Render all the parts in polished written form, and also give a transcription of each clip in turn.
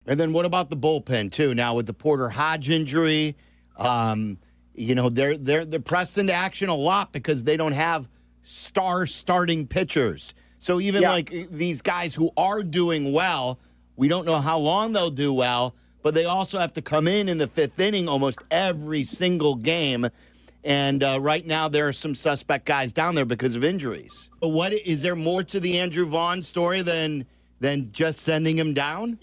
And then what about the bullpen, too? Now, with the Porter Hodge injury, they're pressed into action a lot because they don't have star starting pitchers. So even like these guys who are doing well, we don't know how long they'll do well, but they also have to come in the fifth inning almost every single game. And right now there are some suspect guys down there because of injuries. But is there more to the Andrew Vaughn story than just sending him down?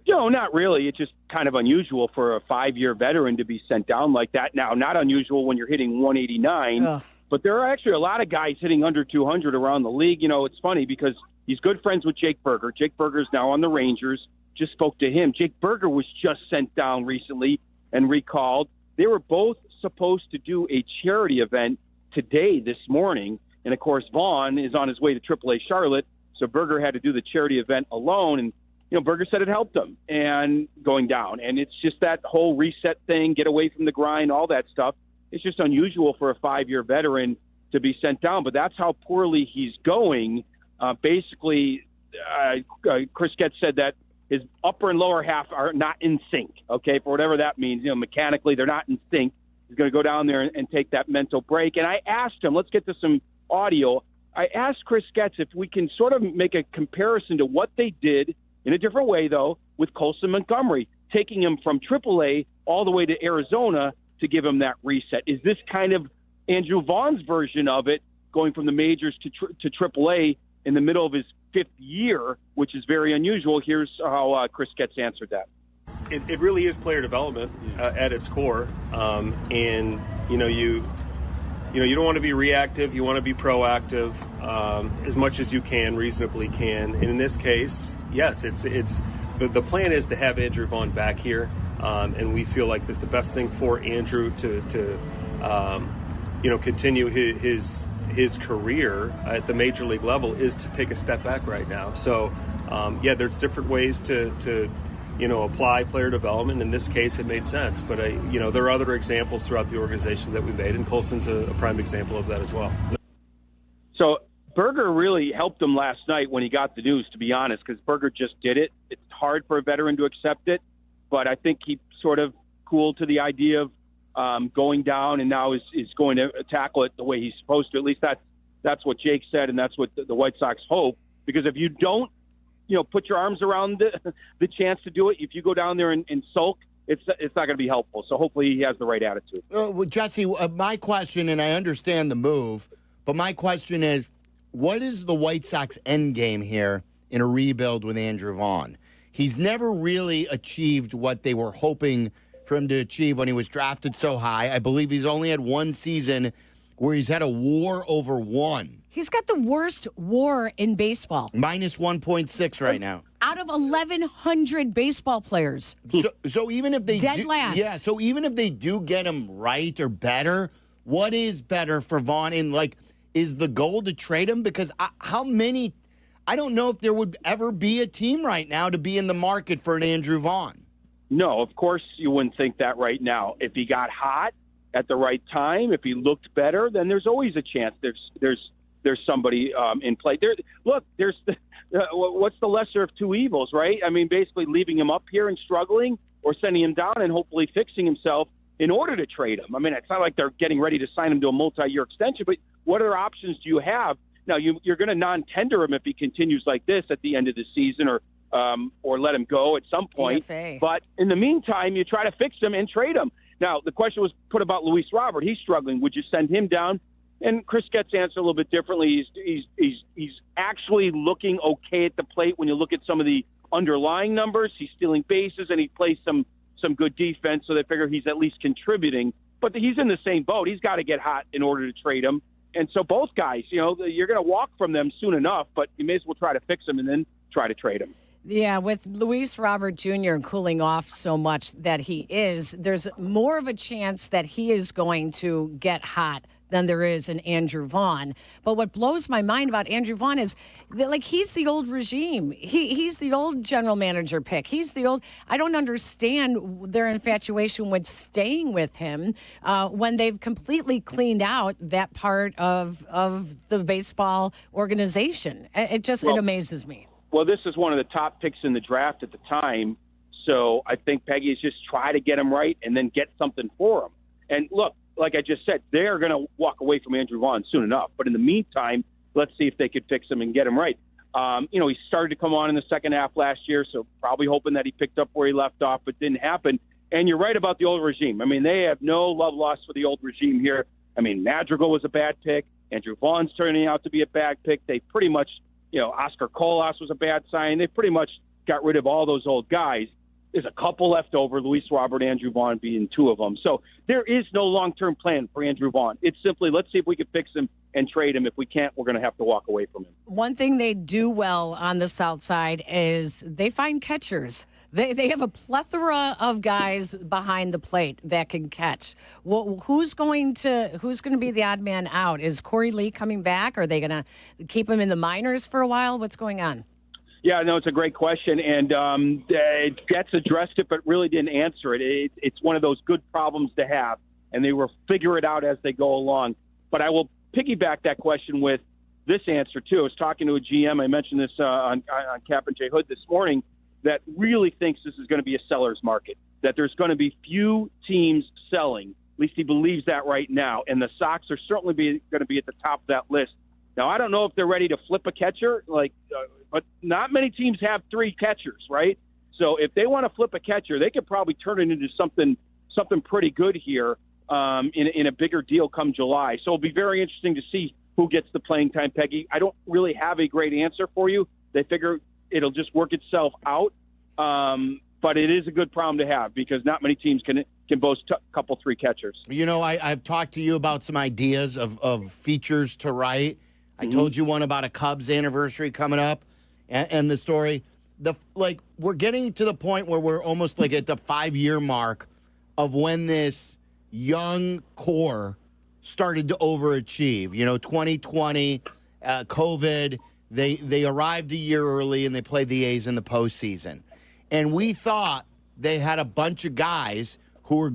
No, not really. It's just kind of unusual for a 5-year veteran to be sent down like that. Now, not unusual when you're hitting 189, but there are actually a lot of guys hitting under 200 around the league. You know, it's funny because he's good friends with Jake Berger. Jake Berger's now on the Rangers. Just spoke to him. Jake Berger was just sent down recently and recalled. They were both supposed to do a charity event today, this morning. And, of course, Vaughn is on his way to AAA Charlotte, so Berger had to do the charity event alone. And Berger said it helped him and going down. And it's just that whole reset thing, get away from the grind, all that stuff. It's just unusual for a 5-year veteran to be sent down. But that's how poorly he's going. Basically, Chris Getz said that his upper and lower half are not in sync, okay, for whatever that means. Mechanically, they're not in sync. He's going to go down there and take that mental break. And I asked him, let's get to some audio. I asked Chris Getz if we can sort of make a comparison to what they did in a different way, though, with Colson Montgomery, taking him from AAA all the way to Arizona to give him that reset. Is this kind of Andrew Vaughn's version of it, going from the majors to AAA in the middle of his 5th year, which is very unusual? Here's how Chris Getz answered that. It really is player development at its core, and you don't want to be reactive. You want to be proactive as much as you can, reasonably can. And in this case, yes, the plan is to have Andrew Vaughn back here, and we feel like this the best thing for Andrew to continue his career at the major league level is to take a step back right now. So there's different ways to apply player development. In this case, it made sense. But, there are other examples throughout the organization that we made, and Colson's a prime example of that as well. So Berger really helped him last night when he got the news, to be honest, because Berger just did it. It's hard for a veteran to accept it, but I think he sort of cooled to the idea of going down and now is going to tackle it the way he's supposed to. At least that's what Jake said, and that's what the White Sox hope. Because if you don't, put your arms around the chance to do it, if you go down there and sulk, it's not going to be helpful. So hopefully he has the right attitude. Well, Jesse, my question, and I understand the move, but my question is, what is the White Sox endgame here in a rebuild with Andrew Vaughn? He's never really achieved what they were hoping for him to achieve when he was drafted so high. I believe he's only had one season where he's had a WAR over 1. He's got the worst WAR in baseball. Minus 1.6 right now. Out of 1,100 baseball players. So even if they dead last. Yeah, so even if they do get him right or better, what is better for Vaughn? And, is the goal to trade him? Because I don't know if there would ever be a team right now to be in the market for an Andrew Vaughn. No, of course you wouldn't think that right now. If he got hot at the right time, if he looked better, then there's always a chance there's somebody in play. What's the lesser of two evils, right? I mean, basically leaving him up here and struggling, or sending him down and hopefully fixing himself in order to trade him. I mean, it's not like they're getting ready to sign him to a multi-year extension, but what other options do you have? Now, you're going to non-tender him if he continues like this at the end of the season, or let him go at some point. DFA. But in the meantime, you try to fix him and trade him. Now, the question was put about Luis Robert. He's struggling. Would you send him down? And Chris Getz answered a little bit differently. He's actually looking okay at the plate when you look at some of the underlying numbers. He's stealing bases, and he plays some good defense, so they figure he's at least contributing. But he's in the same boat. He's got to get hot in order to trade him. And so both guys, you're going to walk from them soon enough, but you may as well try to fix them and then try to trade him. Yeah, with Luis Robert Jr. cooling off so much that he is, there's more of a chance that he is going to get hot than there is in Andrew Vaughn. But what blows my mind about Andrew Vaughn is that, he's the old regime. He's the old general manager pick. He's the old. I don't understand their infatuation with staying with him when they've completely cleaned out that part of the baseball organization. It amazes me. Well, this is one of the top picks in the draft at the time. So I think Peggy is just try to get him right and then get something for him. And look, like I just said, they're going to walk away from Andrew Vaughn soon enough. But in the meantime, let's see if they could fix him and get him right. He started to come on in the second half last year, so probably hoping that he picked up where he left off, but didn't happen. And you're right about the old regime. I mean, they have no love lost for the old regime here. I mean, Madrigal was a bad pick. Andrew Vaughn's turning out to be a bad pick. They pretty much, Oscar Colas was a bad sign. They pretty much got rid of all those old guys. There's a couple left over, Luis Robert, Andrew Vaughn being two of them. So there is no long-term plan for Andrew Vaughn. It's simply, let's see if we can fix him and trade him. If we can't, we're going to have to walk away from him. One thing they do well on the South Side is they find catchers. They have a plethora of guys behind the plate that can catch. Well, who's going to be the odd man out? Is Corey Lee coming back? Are they going to keep him in the minors for a while? What's going on? Yeah, no, it's a great question, and Getz addressed it, but really didn't answer it. It's one of those good problems to have, and they will figure it out as they go along. But I will piggyback that question with this answer, too. I was talking to a GM, I mentioned this on Cap and J. Hood this morning, that really thinks this is going to be a seller's market, that there's going to be few teams selling. At least he believes that right now, and the Sox are certainly going to be at the top of that list. Now, I don't know if they're ready to flip a catcher, but not many teams have three catchers, right? So if they want to flip a catcher, they could probably turn it into something pretty good here in a bigger deal come July. So it'll be very interesting to see who gets the playing time, Peggy. I don't really have a great answer for you. They figure it'll just work itself out, but it is a good problem to have because not many teams can boast a couple, three catchers. I've talked to you about some ideas of features to write. I told you one about a Cubs anniversary coming up, and the story. We're getting to the point where we're almost like at the 5-year mark of when this young core started to overachieve. 2020, COVID, they arrived a year early and they played the A's in the postseason, and we thought they had a bunch of guys who were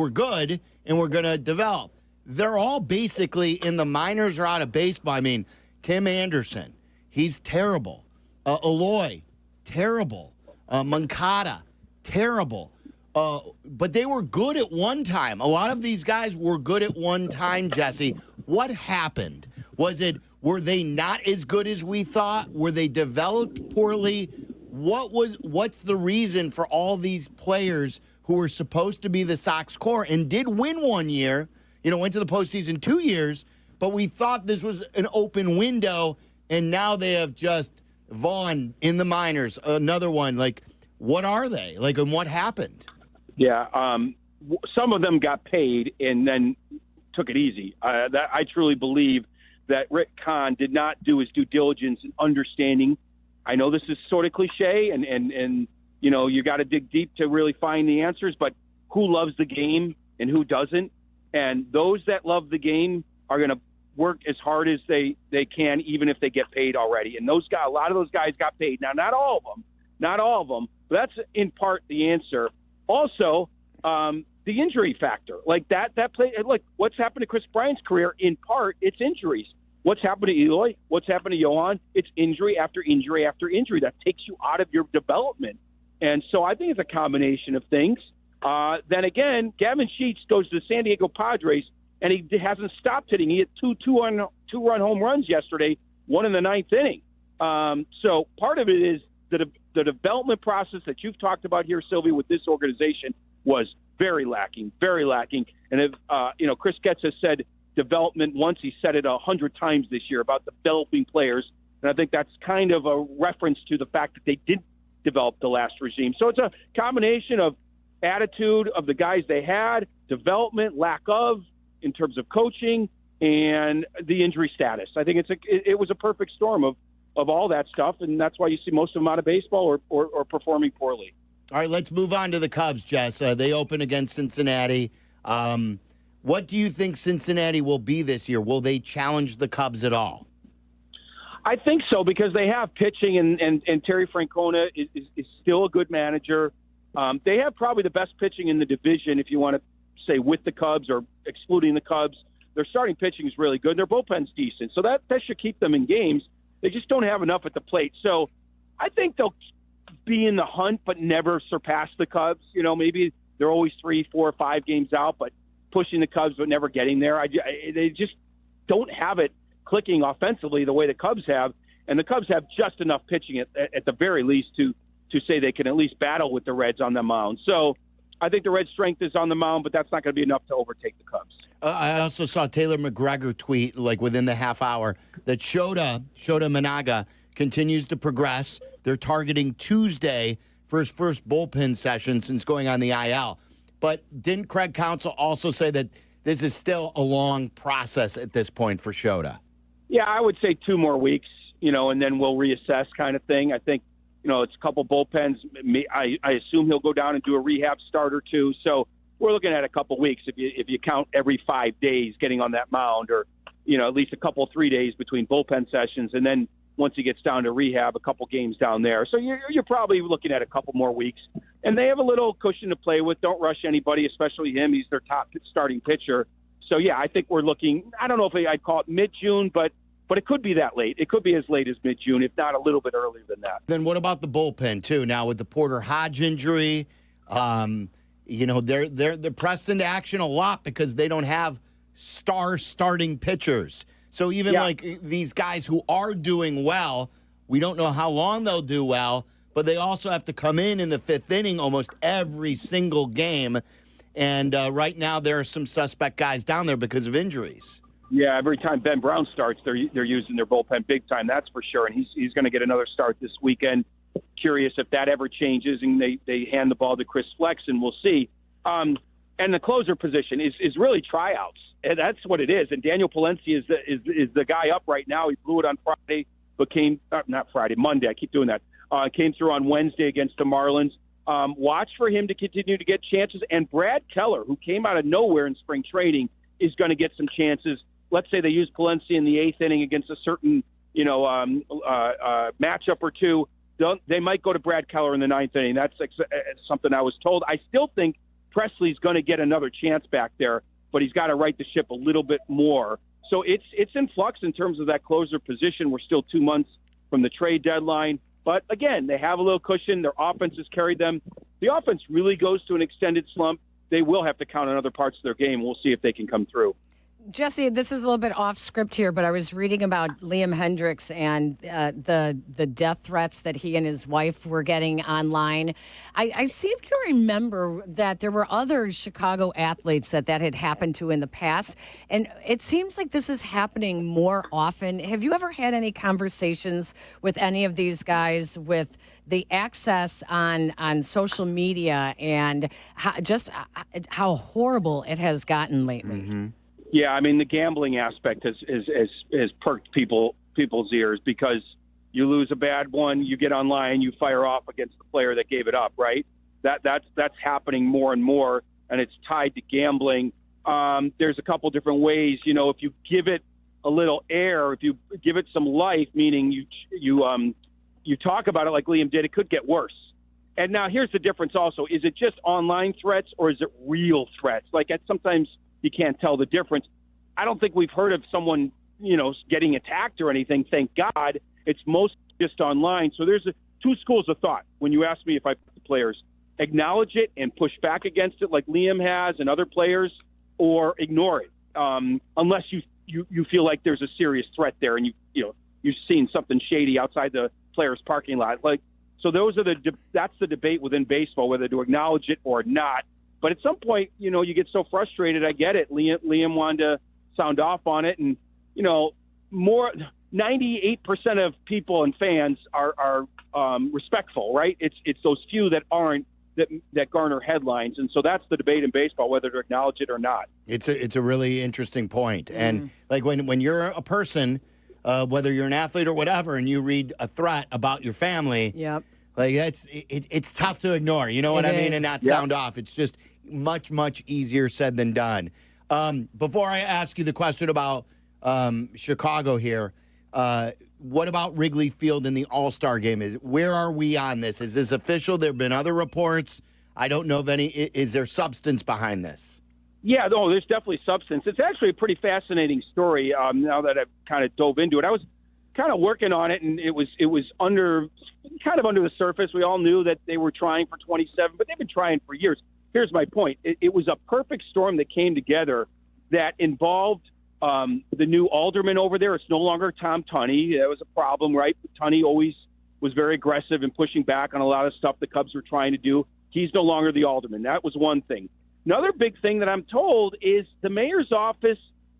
good and were going to develop. They're all basically in the minors or out of baseball. I mean, Tim Anderson, he's terrible. Eloy, terrible. Moncada, terrible. But they were good at one time. A lot of these guys were good at one time, Jesse. What happened? Were they not as good as we thought? Were they developed poorly? What's the reason for all these players who were supposed to be the Sox core and did win one year? Went to the postseason 2 years, but we thought this was an open window, and now they have just Vaughn in the minors, another one. What are they? And what happened? Yeah, some of them got paid and then took it easy. I truly believe that Rick Kahn did not do his due diligence in understanding. I know this is sort of cliche, and you got to dig deep to really find the answers, but who loves the game and who doesn't? And those that love the game are going to work as hard as they can, even if they get paid already. And a lot of those guys got paid. Now, not all of them, but that's in part the answer. Also, the injury factor, that play, what's happened to Chris Bryant's career, in part, it's injuries. What's happened to Eloy? What's happened to Yohan? It's injury after injury after injury that takes you out of your development. And so I think it's a combination of things. Then again, Gavin Sheets goes to the San Diego Padres, and he hasn't stopped hitting. He hit two-run home runs yesterday, one in the ninth inning. So part of it is the development process that you've talked about here, Silvy, with this organization was very lacking. And if Chris Getz has said development once, he said it 100 times this year about developing players, and I think that's kind of a reference to the fact that they didn't develop the last regime. So it's a combination of attitude of the guys they had, development, lack of, in terms of coaching, and the injury status. I think it was a perfect storm of all that stuff, and that's why you see most of them out of baseball or performing poorly. All right, let's move on to the Cubs, Jess. They open against Cincinnati. What do you think Cincinnati will be this year? Will they challenge the Cubs at all? I think so, because they have pitching, and Terry Francona is still a good manager. They have probably the best pitching in the division, if you want to say with the Cubs or excluding the Cubs. Their starting pitching is really good, and their bullpen's decent. So that should keep them in games. They just don't have enough at the plate. So I think they'll be in the hunt but never surpass the Cubs. You know, maybe they're always 3, 4, 5 games out, but pushing the Cubs but never getting there. They just don't have it clicking offensively the way the Cubs have, and the Cubs have just enough pitching at the very least to say they can at least battle with the Reds on the mound. So I think the Reds' strength is on the mound, but that's not going to be enough to overtake the Cubs. I also saw Taylor McGregor tweet, like within the half hour, that Shota Managa continues to progress. They're targeting Tuesday for his first bullpen session since going on the IL. But didn't Craig Counsell also say that this is still a long process at this point for Shota? Yeah, I would say 2 more weeks, and then we'll reassess kind of thing. I think, it's a couple bullpens. I assume he'll go down and do a rehab start or 2. So we're looking at a couple weeks if you count every 5 days getting on that mound, or, at least a couple, 3 days between bullpen sessions. And then once he gets down to rehab, a couple games down there. So you're probably looking at a couple more weeks. And they have a little cushion to play with. Don't rush anybody, especially him. He's their top starting pitcher. So, yeah, I think we're looking, I don't know if I'd call it mid-June, but it could be that late. It could be as late as mid-June, if not a little bit earlier than that. Then what about the bullpen, too? Now, with the Porter Hodge injury, they're pressed into action a lot because they don't have star starting pitchers. So even like these guys who are doing well, we don't know how long they'll do well, but they also have to come in the 5th inning almost every single game. And right now there are some suspect guys down there because of injuries. Yeah, every time Ben Brown starts, they're using their bullpen big time, that's for sure. And he's going to get another start this weekend. Curious if that ever changes and they hand the ball to Chris Flex, and we'll see. And the closer position is really tryouts. And that's what it is. And Daniel Palencia is the guy up right now. He blew it on Friday, but Monday. I keep doing that. Came through on Wednesday against the Marlins. Watch for him to continue to get chances. And Brad Keller, who came out of nowhere in spring training, is going to get some chances. Let's say they use Palencia in the 8th inning against a certain, matchup or 2. They might go to Brad Keller in the 9th inning. That's something I was told. I still think Presley's going to get another chance back there, but he's got to right the ship a little bit more. So it's in flux in terms of that closer position. We're still 2 months from the trade deadline. But, again, they have a little cushion. Their offense has carried them. The offense really goes to an extended slump. They will have to count on other parts of their game. We'll see if they can come through. Jesse, this is a little bit off script here, but I was reading about Liam Hendriks and the death threats that he and his wife were getting online. I seem to remember that there were other Chicago athletes that had happened to in the past, and it seems like this is happening more often. Have you ever had any conversations with any of these guys with the access on social media and how horrible it has gotten lately? Mm-hmm. Yeah, I mean, the gambling aspect has perked people's ears, because you lose a bad one, you get online, you fire off against the player that gave it up, right? That's happening more and more, and it's tied to gambling. There's a couple different ways. If you give it a little air, if you give it some life, meaning you talk about it like Liam did, it could get worse. And now here's the difference also. Is it just online threats, or is it real threats? Sometimes you can't tell the difference. I don't think we've heard of someone, getting attacked or anything. Thank God. It's mostly just online. So there's 2 schools of thought when you ask me if I put the players. Acknowledge it and push back against it like Liam has and other players, or ignore it, unless you feel like there's a serious threat there and you've seen something shady outside the player's parking lot. So those are that's the debate within baseball, whether to acknowledge it or not. But at some point, you get so frustrated. I get it. Liam wanted to sound off on it, and 98% of people and fans are respectful, right? It's those few that aren't that garner headlines, and so that's the debate in baseball, whether to acknowledge it or not. It's a really interesting point, and like when you're a person, whether you're an athlete or whatever, and you read a threat about your family, yep. Like it's tough to ignore, you know what I mean, and not sound off. It's just much, much easier said than done. Before I ask you the question about Chicago here, what about Wrigley Field in the All-Star game? Where are we on this? Is this official? There have been other reports. I don't know of any. Is there substance behind this? Yeah, no, there's definitely substance. It's actually a pretty fascinating story now that I've kind of dove into it. I was kind of working on it, and it was under the surface. We all knew that they were trying for 27, but they've been trying for years. Here's my point. It was a perfect storm that came together that involved the new alderman over there. It's no longer Tom Tunney. That was a problem, right? Tunney always was very aggressive and pushing back on a lot of stuff the Cubs were trying to do. He's no longer the alderman. That was one thing. Another big thing that I'm told is the mayor's office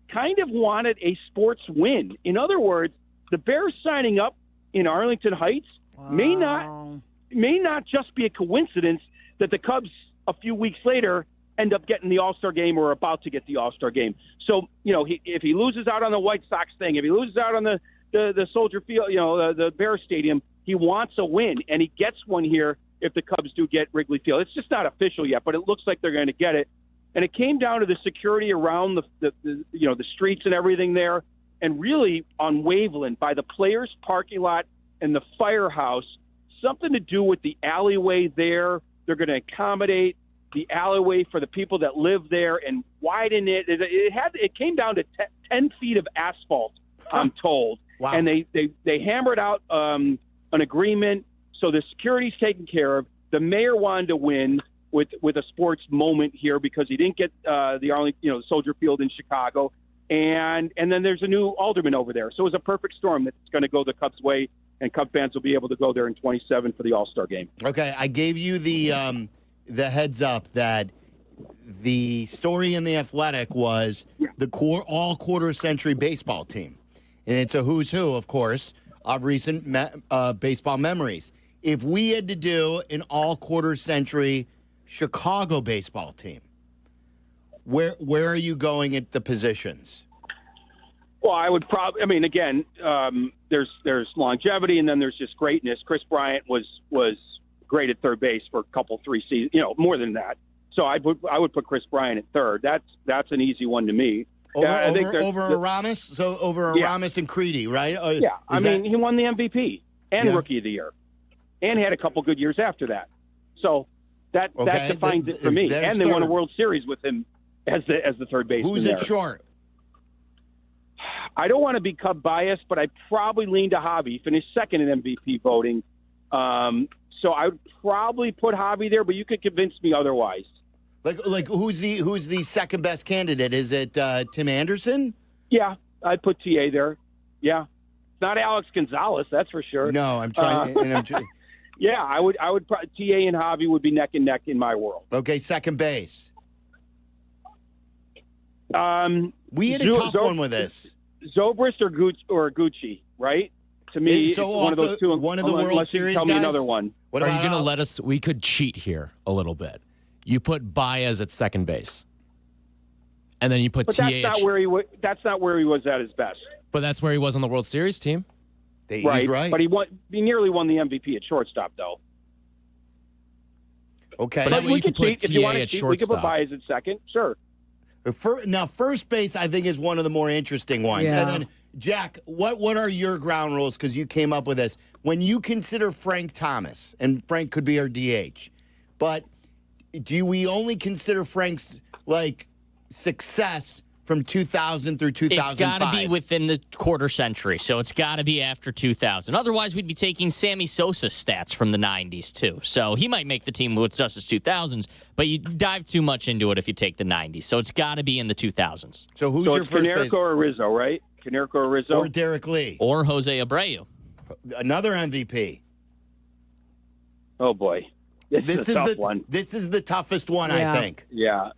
kind of wanted a sports win. In other words, the Bears signing up in Arlington Heights may not just be a coincidence that the Cubs a few weeks later end up getting the All-Star game or about to get the All-Star game. So, if he loses out on the White Sox thing, if he loses out on the Soldier Field, the Bears Stadium, he wants a win, and he gets one here if the Cubs do get Wrigley Field. It's just not official yet, but it looks like they're going to get it. And it came down to the security around the streets and everything there, and really on Waveland by the players' parking lot and the firehouse, something to do with the alleyway there. They're going to accommodate the alleyway for the people that live there and widen it. It came down to 10 feet of asphalt, I'm told. Wow. And they hammered out an agreement. So the security's taken care of. The mayor wanted to win with a sports moment here because he didn't get the Arlington, Soldier Field in Chicago. And then there's a new alderman over there. So it was a perfect storm that's going to go the Cubs' way, and Cub fans will be able to go there in 27 for the All-Star game. Okay, I gave you the heads up that the story in The Athletic was the all quarter-century baseball team. And it's a who's who, of course, of recent baseball memories. If we had to do an all quarter-century Chicago baseball team, where are you going at the positions? Well, I would probably. I mean, again, there's longevity, and then there's just greatness. Chris Bryant was great at third base for a couple, 3 seasons. More than that. So I would put Chris Bryant at third. That's an easy one to me. Over Aramis? So over Aramis and Creedy, right? He won the MVP and Rookie of the Year, and had a couple good years after that. So that defines it for me. And they won a World Series with him as the third baseman. Who's it short? I don't want to be Cub biased, but I probably lean to Javi. He finished second in MVP voting. So I would probably put Javi there, but you could convince me otherwise. Like who's the second best candidate? Is it Tim Anderson? Yeah, I'd put TA there. Yeah, it's not Alex Gonzalez, that's for sure. No, I'm trying. Yeah, I would. TA and Javi would be neck and neck in my world. Okay, second base. We had a tough one with this. Zobrist or Gucci, right? To me, so one of those two. One of the World Series guys. Tell me another one. What are you going to let us? We could cheat here a little bit. You put Baez at second base, and then you put TH. That's not where he was at his best. But that's where he was on the World Series team. He's right. But he nearly won the MVP at shortstop, though. Okay. But we could cheat if you want to cheat. We could put shortstop. Baez at second. Sure. Now, first base, I think, is one of the more interesting ones. Yeah. And then, Jack, what are your ground rules? Because you came up with this. When you consider Frank Thomas, and Frank could be our DH, but do we only consider Frank's success from 2000 through 2005? It's got to be within the quarter century, so it's got to be after 2000. Otherwise, we'd be taking Sammy Sosa's stats from the 90s, too. So he might make the team with just his 2000s, but you dive too much into it if you take the 90s. So it's got to be in the 2000s. So who's your first Canerico base? or Rizzo, right? Canerico or Rizzo? Or Derek Lee. Or Jose Abreu. Another MVP. Oh, boy. This is a tough one. This is the toughest one, I think. Yeah.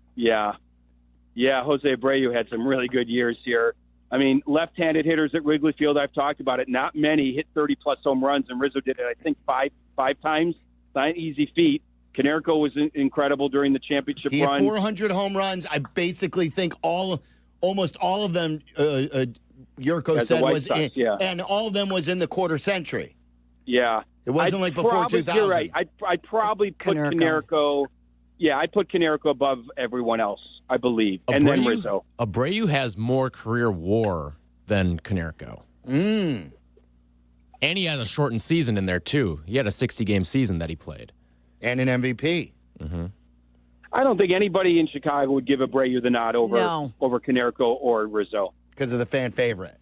Jose Abreu had some really good years here. I mean, left-handed hitters at Wrigley Field, I've talked about it. Not many hit 30-plus home runs, and Rizzo did it, I think, five times. Not an easy feat. Canerico was incredible during the championship He run. had 400 home runs. I basically think almost all of them, Yurko said, was Sox, in, and all of them was in the quarter century. Yeah. It wasn't before 2000. You're right. I'd probably put Canerico. Yeah, I'd put Canerico above everyone else, I believe. And then Rizzo. Abreu has more career WAR than Canerico. And he had a shortened season in there, too. He had a 60-game season that he played. And an MVP. Mm-hmm. I don't think anybody in Chicago would give Abreu the nod over Canerico or Rizzo. Because of the fan favorite.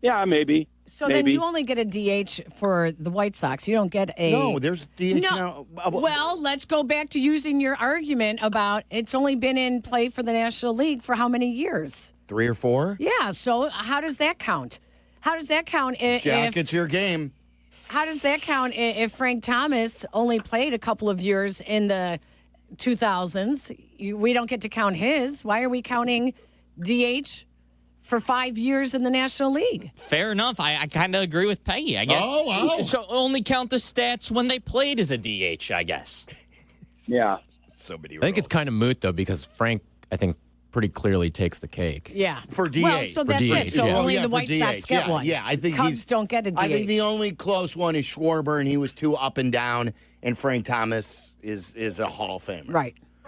Yeah, maybe. So maybe. then you only get a DH for the White Sox. You don't get a. No, there's DH now. Well, let's go back to using your argument about it's only been in play for the National League for how many years? 3 or 4? Yeah. So how does that count? How does that count Jack, it's your game. How does that count if Frank Thomas only played a couple of years in the 2000s? We don't get to count his. Why are we counting DH for 5 years in the National League? Fair enough. I kind of agree with Peggy, I guess. Oh, wow. So only count the stats when they played as a DH, I guess. Yeah. So many I think it's kind of moot, though, because Frank, I think, pretty clearly takes the cake. Yeah. For DH. Well, so For that's DH, it. So yeah. only yeah, the for White Sox DH. get Yeah, one. yeah, I think Cubs don't get a DH. I think the only close one is Schwarber, and he was too up and down, and Frank Thomas is a Hall of Famer. Right.